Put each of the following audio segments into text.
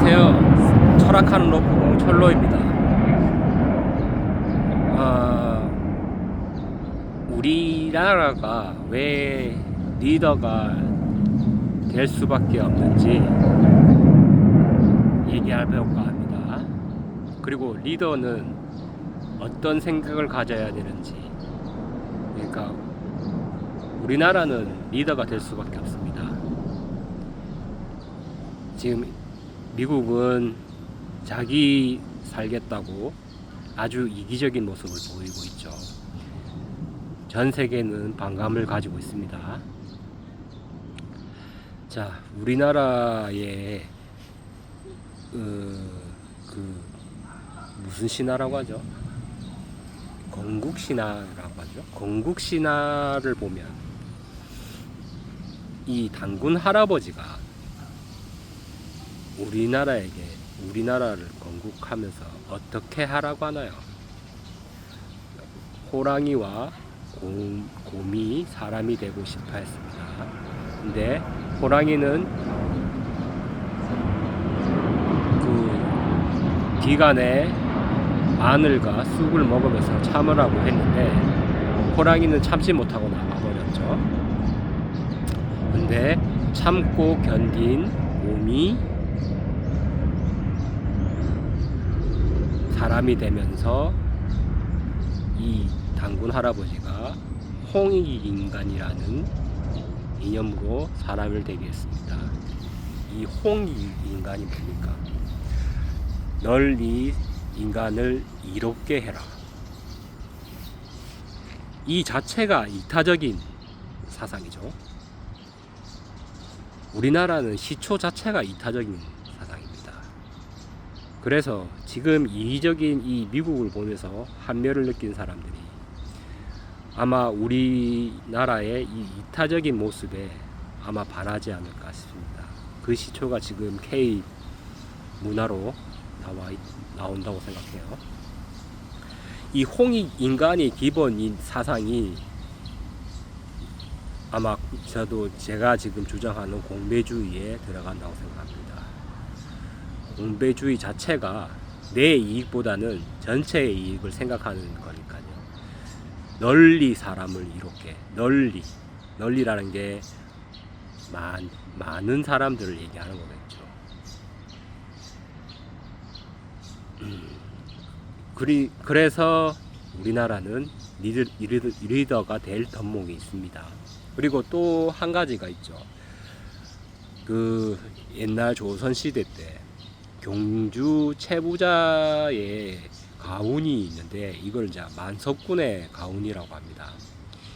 안녕하세요. 철학하는 로프공 철로입니다. 우리나라가 왜 리더가 될 수밖에 없는지 얘기해볼까 합니다. 그리고 리더는 어떤 생각을 가져야 되는지. 그러니까 우리나라는 리더가 될 수밖에 없습니다. 지금 미국은 자기 살겠다고 아주 이기적인 모습을 보이고 있죠. 전 세계는 반감을 가지고 있습니다. 자, 우리나라의 무슨 신화라고 하죠? 건국신화라고 하죠. 건국신화를 보면 이 단군 할아버지가 우리나라를 건국하면서 어떻게 하라고 하나요? 호랑이와 곰이 사람이 되고 싶어 했습니다. 근데 호랑이는 그 기간에 마늘과 쑥을 먹으면서 참으라고 했는데 호랑이는 참지 못하고 나가버렸죠. 근데 참고 견딘 곰이 사람이 되면서 이 단군 할아버지가 홍익인간이라는 이념으로 사람을 되게 했습니다. 이 홍익인간이 뭡니까? 널리 인간을 이롭게 해라. 이 자체가 이타적인 사상이죠. 우리나라는 시초 자체가 이타적인 사상입니다. 그래서 지금 이기적인 이 미국을 보면서 한멸을 느낀 사람들이 아마 우리나라의 이 이타적인 모습에 아마 반하지 않을까 싶습니다. 그 시초가 지금 K 문화로 나온다고 생각해요. 이 홍익 인간의 기본인 사상이 아마 제가 지금 주장하는 공배주의에 들어간다고 생각합니다. 공배주의 자체가 내 이익보다는 전체의 이익을 생각하는 거니까요. 널리 사람을 이롭게, 널리라는 게 많은 사람들을 얘기하는 거겠죠. 그래서 우리나라는 리더가 될 덕목이 있습니다. 그리고 또 한 가지가 있죠. 그 옛날 조선시대 때 경주 채부자의 가훈이 있는데 이걸 이제 만석군의 가훈이라고 합니다.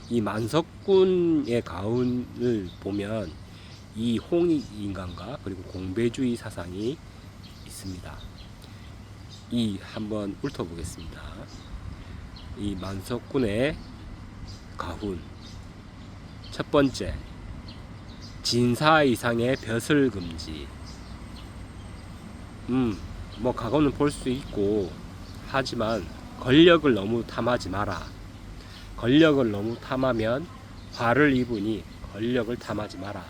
이 만석군의 가훈을 보면 이 홍익인간과 그리고 공배주의 사상이 있습니다. 한번 훑어보겠습니다. 이 만석군의 가훈. 첫 번째, 진사 이상의 벼슬 금지. 뭐 가훈은 볼 수 있고 하지만 권력을 너무 탐하지 마라. 권력을 너무 탐하면 화를 입으니 권력을 탐하지 마라.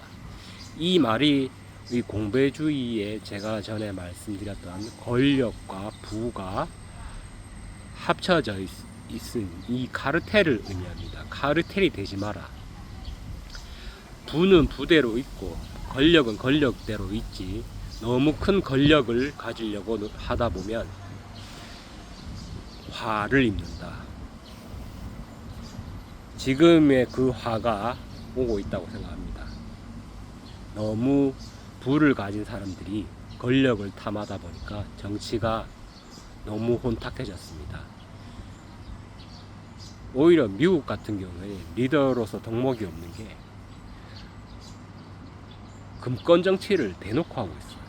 이 말이 이 공배주의에 제가 전에 말씀드렸던 권력과 부가 합쳐져 있은 이 카르텔을 의미합니다. 카르텔이 되지 마라. 부는 부대로 있고 권력은 권력대로 있지 너무 큰 권력을 가지려고 하다 보면 화를 입는다. 지금의 그 화가 오고 있다고 생각합니다. 너무 부를 가진 사람들이 권력을 탐하다 보니까 정치가 너무 혼탁해졌습니다. 오히려 미국 같은 경우에 리더로서 덕목이 없는 게 금권 정치를 대놓고 하고 있어요.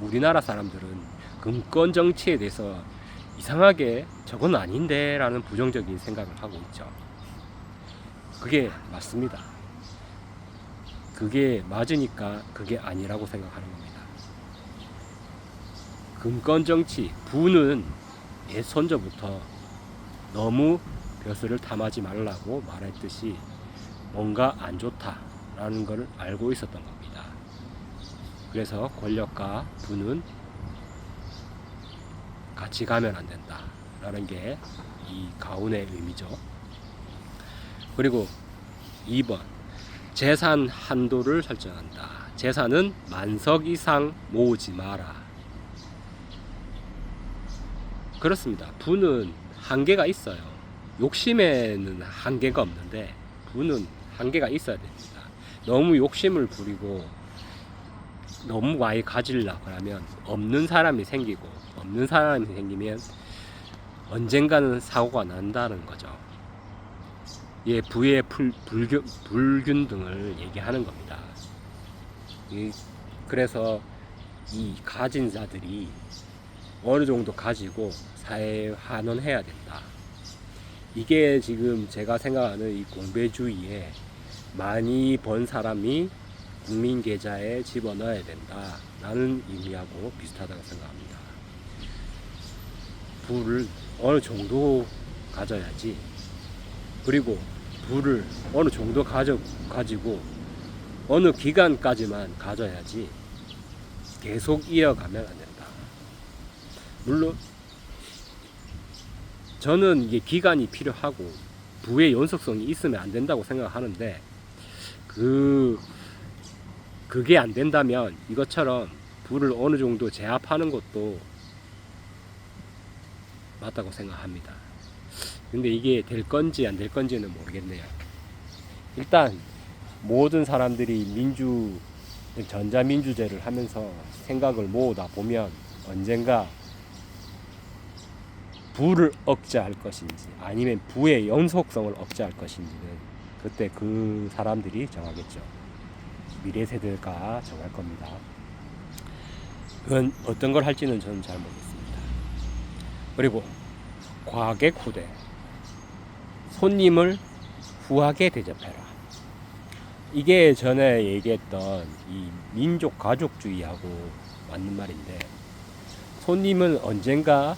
우리나라 사람들은 금권 정치에 대해서 이상하게 저건 아닌데 라는 부정적인 생각을 하고 있죠. 그게 맞습니다. 그게 맞으니까 그게 아니라고 생각하는 겁니다. 금권 정치, 부는 예선저부터 너무 벼슬을 탐하지 말라고 말했듯이 뭔가 안 좋다라는 걸 알고 있었던 겁니다. 그래서 권력과 부는 같이 가면 안 된다 라는 게 이 가훈의 의미죠. 그리고 2번, 재산 한도를 설정한다. 재산은 만석 이상 모으지 마라. 그렇습니다. 부는 한계가 있어요. 욕심에는 한계가 없는데 부는 한계가 있어야 됩니다. 너무 욕심을 부리고 너무 많이 가지려고 하면 없는 사람이 생기고, 없는 사람이 생기면 언젠가는 사고가 난다는 거죠. 예, 부의 불균등을 얘기하는 겁니다. 그래서 이 가진 자들이 어느 정도 가지고 사회에 환원해야 된다. 이게 지금 제가 생각하는 이 공배주의에 많이 번 사람이 국민 계좌에 집어넣어야 된다 라는 의미하고 비슷하다고 생각합니다. 부를 어느 정도 가져야지, 그리고 부를 어느 정도 가지고 어느 기간까지만 가져야지 계속 이어가면 안 된다. 물론 저는 이게 기간이 필요하고 부의 연속성이 있으면 안 된다고 생각하는데, 그게 안 된다면 이것처럼 부를 어느 정도 제압하는 것도 맞다고 생각합니다. 근데 이게 될 건지 안 될 건지는 모르겠네요. 일단 모든 사람들이 전자민주제를 하면서 생각을 모으다 보면 언젠가 부를 억제할 것인지 아니면 부의 연속성을 억제할 것인지는 그때 그 사람들이 정하겠죠. 미래 세대가 정할 겁니다. 그건 어떤 걸 할지는 저는 잘 모르겠습니다. 그리고 과객 후대, 손님을 후하게 대접해라. 이게 전에 얘기했던 이 민족 가족주의하고 맞는 말인데, 손님은 언젠가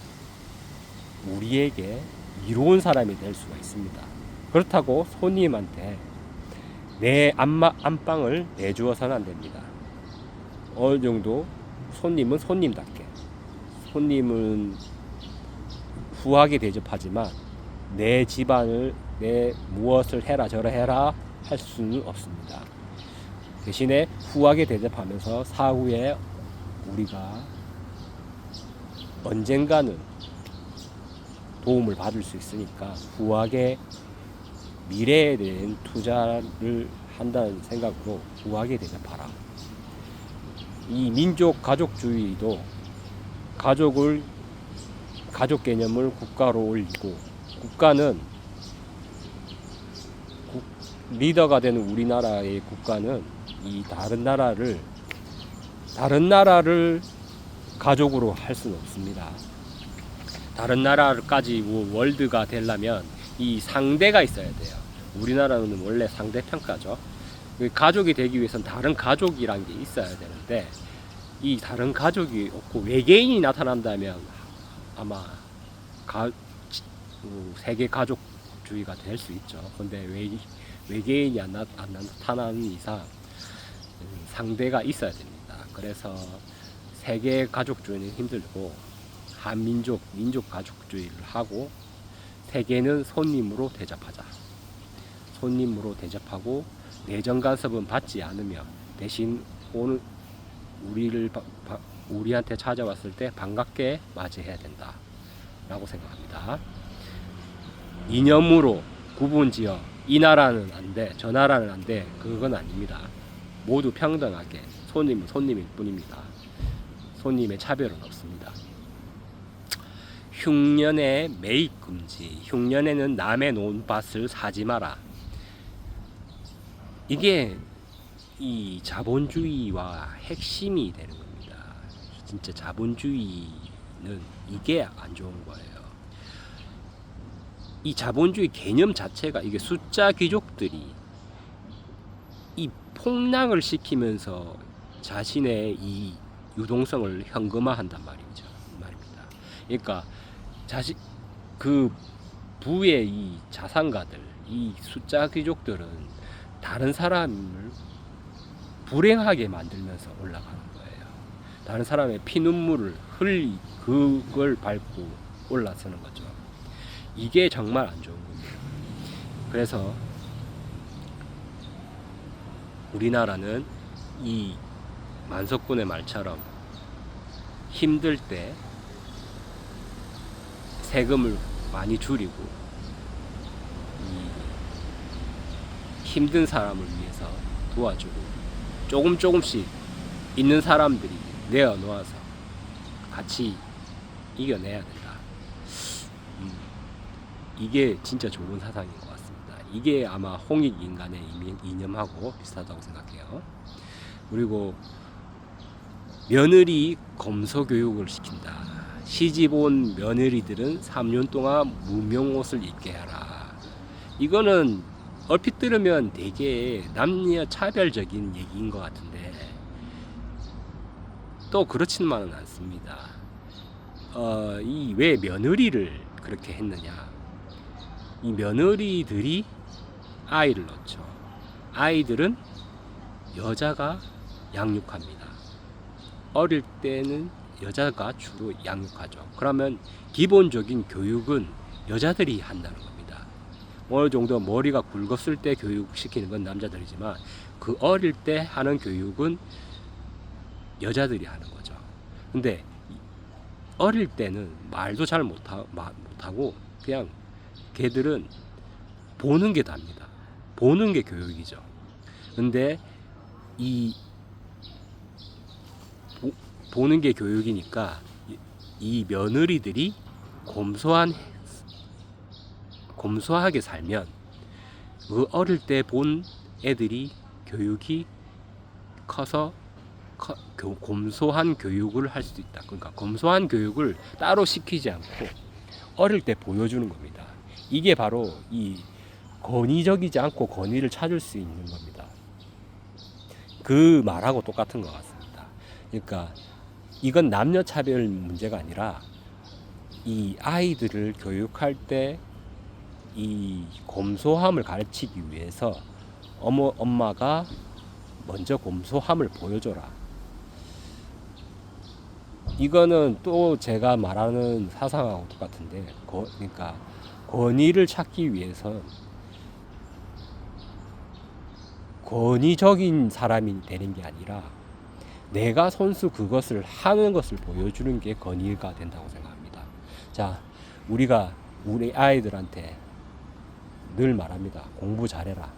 우리에게 이로운 사람이 될 수가 있습니다. 그렇다고 손님한테 내 안방을 내주어서는 안 됩니다. 어느 정도 손님은 손님답게, 손님은 후하게 대접하지만 내 집안을 내 무엇을 해라 저라 해라 할 수는 없습니다. 대신에 후하게 대접하면서 사후에 우리가 언젠가는 도움을 받을 수 있으니까 후하게 미래에 대한 투자를 한다는 생각으로 후하게 대접하라. 이 민족 가족주의도 가족 개념을 국가로 올리고, 국가는 리더가 되는 우리나라의 국가는 이 다른 나라를 가족으로 할 수는 없습니다. 다른 나라까지 월드가 되려면 이 상대가 있어야 돼요. 우리나라는 원래 상대평가죠. 가족이 되기 위해서는 다른 가족이란 게 있어야 되는데, 이 다른 가족이 없고 외계인이 나타난다면 아마 세계 가족주의가 될 수 있죠. 근데 외계인이 안 나타나는 이상 상대가 있어야 됩니다. 그래서 세계 가족주의는 힘들고 한민족 민족 가족주의를 하고, 세계는 손님으로 대접하자. 손님으로 대접하고 내정 간섭은 받지 않으며 대신 오늘 우리한테 찾아왔을 때 반갑게 맞이해야 된다 라고 생각합니다. 이념으로 구분지어 이 나라는 안 돼, 저 나라는 안 돼, 그건 아닙니다. 모두 평등하게 손님은 손님일 뿐입니다. 손님의 차별은 없습니다. 흉년의 매입 금지. 흉년에는 남의 논밭을 사지 마라. 이게 이 자본주의와 핵심이 되는 겁니다. 진짜 자본주의는 이게 안 좋은 거예요. 이 자본주의 개념 자체가, 이게 숫자 귀족들이 이 폭락을 시키면서 자신의 이 유동성을 현금화한단 말입니다. 그러니까 그 부의 이 자산가들, 이 숫자 귀족들은 다른 사람을 불행하게 만들면서 올라가는 거예요. 다른 사람의 피눈물을 흘리 그걸 밟고 올라서는 거죠. 이게 정말 안 좋은 겁니다. 그래서 우리나라는 이 만석군의 말처럼 힘들 때 세금을 많이 줄이고 이 힘든 사람을 위해서 도와주고 조금씩 있는 사람들이 내어놓아서 같이 이겨내야 된다. 이게 진짜 좋은 사상인 것 같습니다. 이게 아마 홍익인간의 이념하고 비슷하다고 생각해요. 그리고 며느리 검소 교육을 시킨다. 시집 온 며느리들은 3년 동안 무명옷을 입게 하라. 이거는 얼핏 들으면 되게 남녀 차별적인 얘기인 것 같은데 또 그렇지만은 않습니다. 이 왜 며느리를 그렇게 했느냐? 이 며느리들이 아이를 낳죠. 아이들은 여자가 양육합니다. 어릴 때는 여자가 주로 양육하죠. 그러면 기본적인 교육은 여자들이 한다는 겁니다. 어느 정도 머리가 굵었을 때 교육시키는 건 남자들이지만 그 어릴 때 하는 교육은 여자들이 하는 거죠. 근데 어릴 때는 말도 잘 못하고 그냥 걔들은 보는 게 답니다. 보는 게 교육이죠. 근데 이 보는 게 교육이니까 이 며느리들이 검소하게 살면 그 어릴 때 본 애들이 교육이 커서 검소한 교육을 할 수도 있다. 그러니까 검소한 교육을 따로 시키지 않고 어릴 때 보여주는 겁니다. 이게 바로 이 권위적이지 않고 권위를 찾을 수 있는 겁니다. 그 말하고 똑같은 것 같습니다. 그러니까 이건 남녀 차별 문제가 아니라 이 아이들을 교육할 때 이 검소함을 가르치기 위해서 엄마가 먼저 검소함을 보여줘라. 이거는 또 제가 말하는 사상하고 똑같은데, 그러니까 권위를 찾기 위해서 권위적인 사람이 되는 게 아니라 내가 선수 그것을 하는 것을 보여주는 게 권위가 된다고 생각합니다. 자, 우리가 우리 아이들한테 늘 말합니다. 공부 잘해라.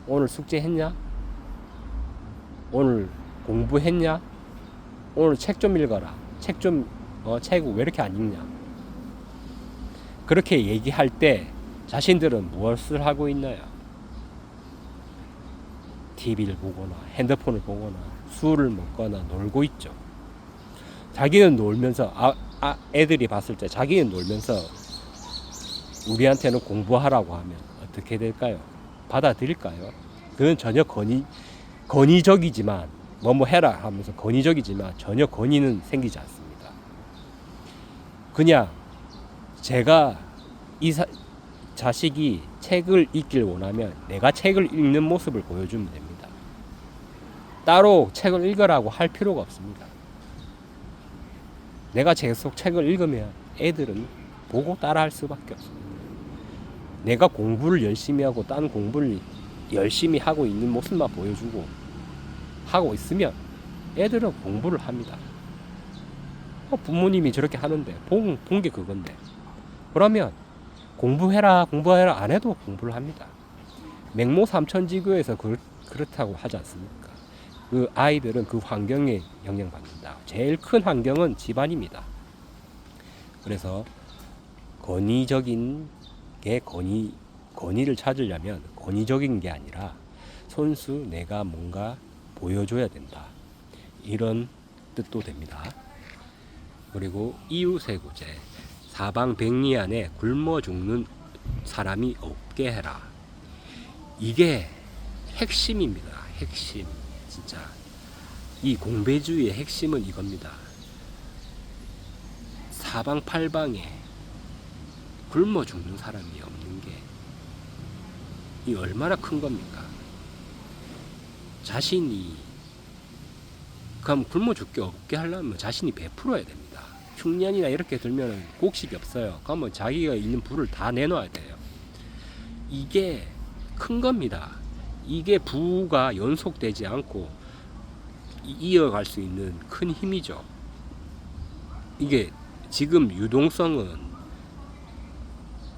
오늘 숙제했냐? 오늘 공부했냐? 오늘 책 좀 읽어라. 책 왜 이렇게 안 읽냐? 그렇게 얘기할 때 자신들은 무엇을 하고 있나요? TV를 보거나 핸드폰을 보거나 술을 먹거나 놀고 있죠. 자기는 놀면서 애들이 봤을 때 자기는 놀면서 우리한테는 공부하라고 하면 어떻게 될까요? 받아들일까요? 그건 전혀 권위적이지만 뭐 해라 하면서 권위적이지만 전혀 권위는 생기지 않습니다. 그냥 제가 자식이 책을 읽길 원하면 내가 책을 읽는 모습을 보여주면 됩니다. 따로 책을 읽으라고 할 필요가 없습니다. 내가 계속 책을 읽으면 애들은 보고 따라할 수밖에 없습니다. 내가 공부를 열심히 하고 딴 공부를 열심히 하고 있는 모습만 보여주고 하고 있으면 애들은 공부를 합니다. 부모님이 저렇게 하는데 본 게 그건데, 그러면 공부해라 안 해도 공부를 합니다. 맹모삼천지교에서 그렇다고 하지 않습니까? 그 아이들은 그 환경에 영향받는다. 제일 큰 환경은 집안입니다. 그래서 권위적인 게 권위를 찾으려면 권위적인 게 아니라 손수 내가 뭔가 보여줘야 된다. 이런 뜻도 됩니다. 그리고 이웃의 구제, 사방백리 안에 굶어 죽는 사람이 없게 해라. 이게 핵심입니다. 핵심. 진짜 이 공배주의의 핵심은 이겁니다. 사방팔방에 굶어 죽는 사람이 없는 게 이 얼마나 큰 겁니까? 자신이 그럼 굶어 죽게 없게 하려면 자신이 베풀어야 됩니다. 흉년이나 이렇게 들면 곡식이 없어요. 그러면 자기가 있는 부를 다 내놔야 돼요. 이게 큰 겁니다. 이게 부가 연속되지 않고 이어갈 수 있는 큰 힘이죠. 이게 지금 유동성은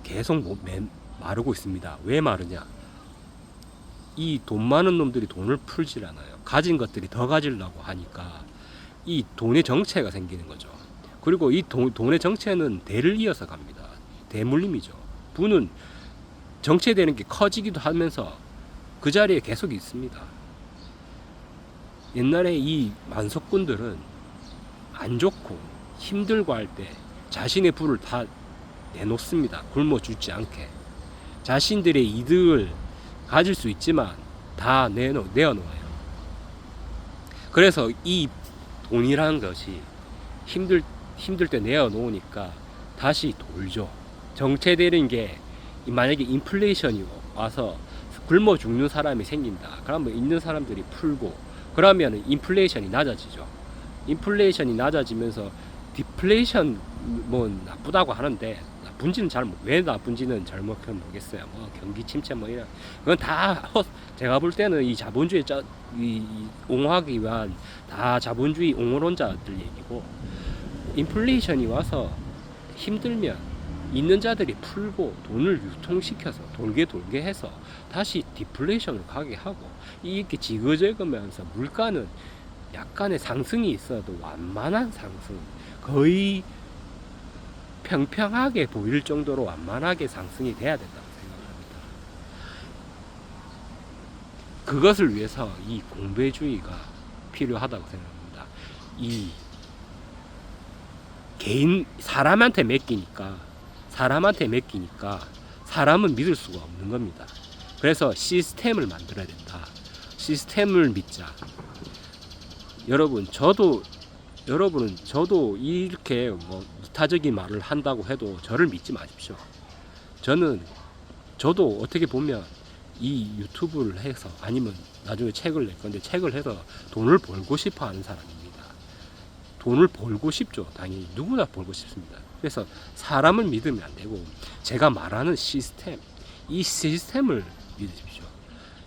계속 마르고 있습니다. 왜 마르냐? 이 돈 많은 놈들이 돈을 풀질 않아요. 가진 것들이 더 가지려고 하니까 이 돈의 정체가 생기는 거죠. 그리고 이 돈의 정체는 대를 이어서 갑니다. 대물림이죠. 부는 정체되는 게 커지기도 하면서 그 자리에 계속 있습니다. 옛날에 이 만석군들은 안 좋고 힘들고 할 때 자신의 부를 다 내놓습니다. 굶어 죽지 않게. 자신들의 이득을 가질 수 있지만 다 내어놓아요. 그래서 이 돈이라는 것이 힘들 때 내어놓으니까 다시 돌죠. 정체되는 게 만약에 인플레이션이 와서 굶어 죽는 사람이 생긴다. 그러면 있는 사람들이 풀고 그러면 인플레이션이 낮아지죠. 인플레이션이 낮아지면서 디플레이션 뭐 나쁘다고 하는데 나쁜지는 왜 나쁜지는 잘 모르겠어요. 뭐 경기 침체 뭐 이런 그건 다 제가 볼 때는 이 자본주의 옹호하기 위한 다 자본주의 옹호론자들 얘기고 인플레이션이 와서 힘들면 있는 자들이 풀고 돈을 유통시켜서 돌게 해서 다시 디플레이션을 가게 하고 이렇게 지그재그면서 물가는 약간의 상승이 있어도 완만한 상승 거의 평평하게 보일 정도로 완만하게 상승이 돼야 된다고 생각합니다. 그것을 위해서 이 공배주의가 필요하다고 생각합니다. 이 개인 사람한테 맡기니까 사람은 믿을 수가 없는 겁니다. 그래서 시스템을 만들어야 된다. 시스템을 믿자. 여러분은 저도 이렇게 뭐 이타적인 말을 한다고 해도 저를 믿지 마십시오. 저도 어떻게 보면 이 유튜브를 해서 아니면 나중에 책을 낼 건데 책을 해서 돈을 벌고 싶어 하는 사람입니다. 돈을 벌고 싶죠. 당연히 누구나 벌고 싶습니다. 그래서 사람을 믿으면 안 되고 제가 말하는 시스템, 이 시스템을 믿으십시오.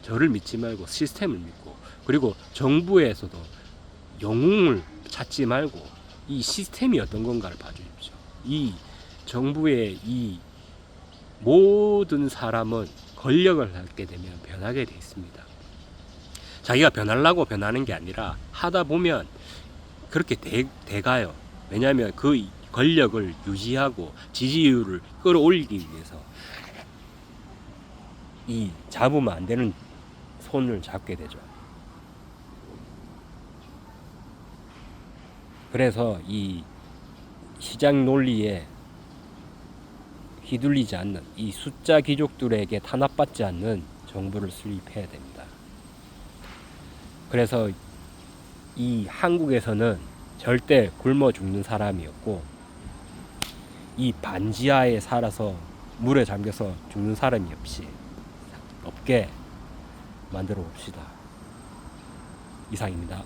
저를 믿지 말고 시스템을 믿고 그리고 정부에서도 영웅을 찾지 말고 이 시스템이 어떤 건가를 봐주십시오. 이 정부의 이 모든 사람은 권력을 갖게 되면 변하게 돼 있습니다. 자기가 변하려고 변하는 게 아니라 하다 보면 그렇게 돼가요. 왜냐하면 그 권력을 유지하고 지지율을 끌어올리기 위해서 이 잡으면 안 되는 손을 잡게 되죠. 그래서 이 시장 논리에 휘둘리지 않는 이 숫자 귀족들에게 탄압받지 않는 정부를 수립해야 됩니다. 그래서 이 한국에서는 절대 굶어 죽는 사람이었고 이 반지하에 살아서 물에 잠겨서 죽는 사람이 없게 만들어 봅시다. 이상입니다.